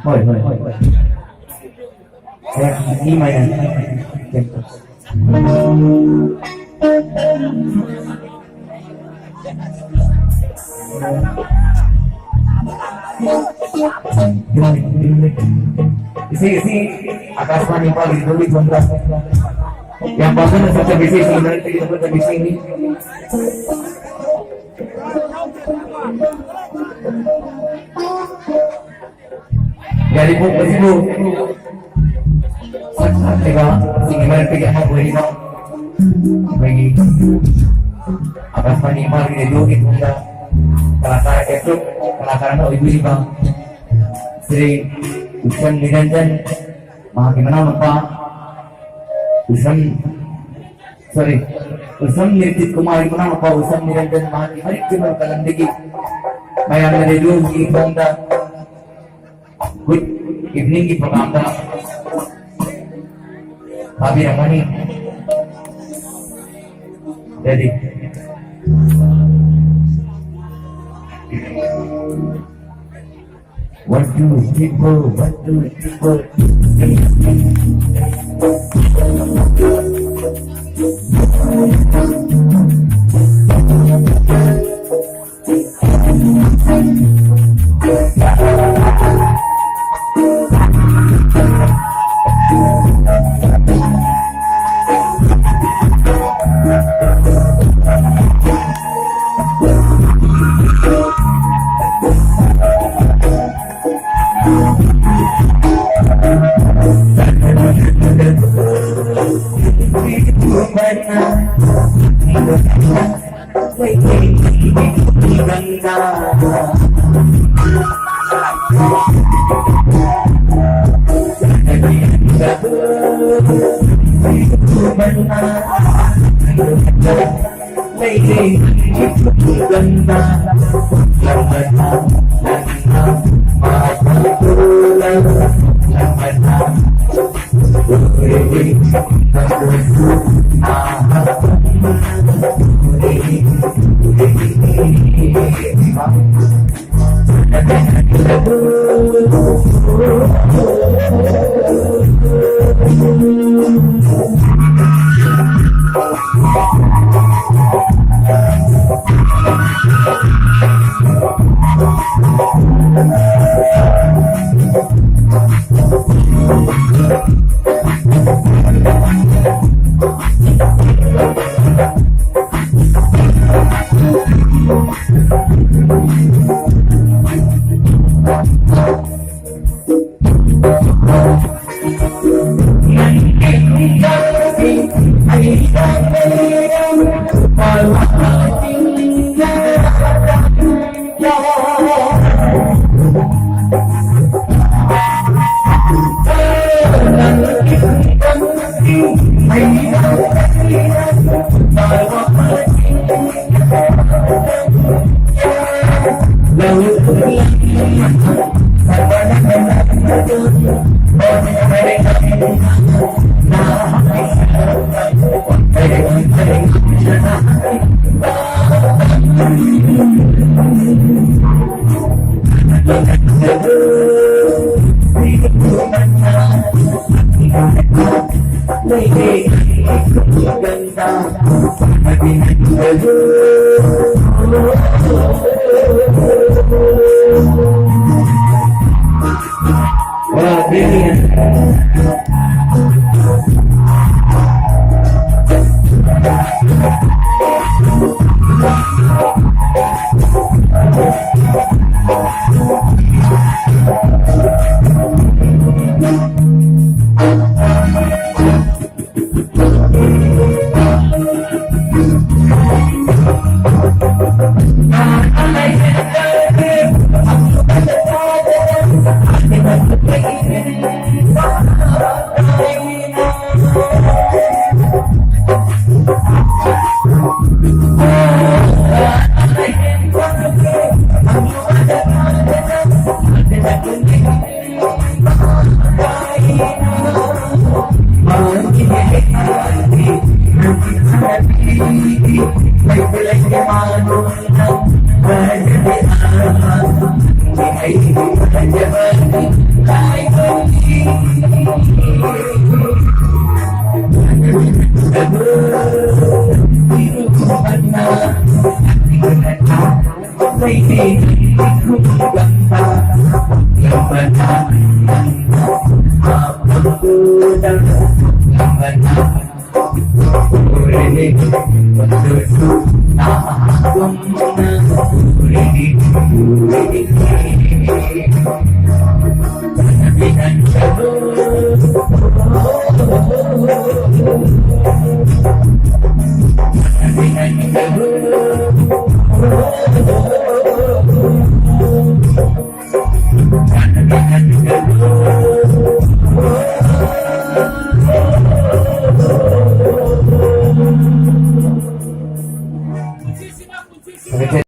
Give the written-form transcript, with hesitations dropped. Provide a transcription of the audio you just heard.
Thôi thôi thôi. Đi mày này. Isi Akasmani paling dulu contoh. Yang bagus saja bisa sini kita buat di sini. Dari buku itu, tega, sini tiga mau beri mau, bagi Akasmani paling itu kita kelakaran itu kelakaran ibu sih bang. Sri Usman Niranjan Mahagimana Bapak Usman Nirjit Kumar Gimana Bapak Usman Niranjan Mahagimana Kalandegi Mayang Nadidu Gi Bangda Good evening Gi Paganda Babi Ramani Jadi One, two, three, four, one, two, three, four. ikut ganta yang benar apa gudang yang benar boleh bersusu tahun boleh dengan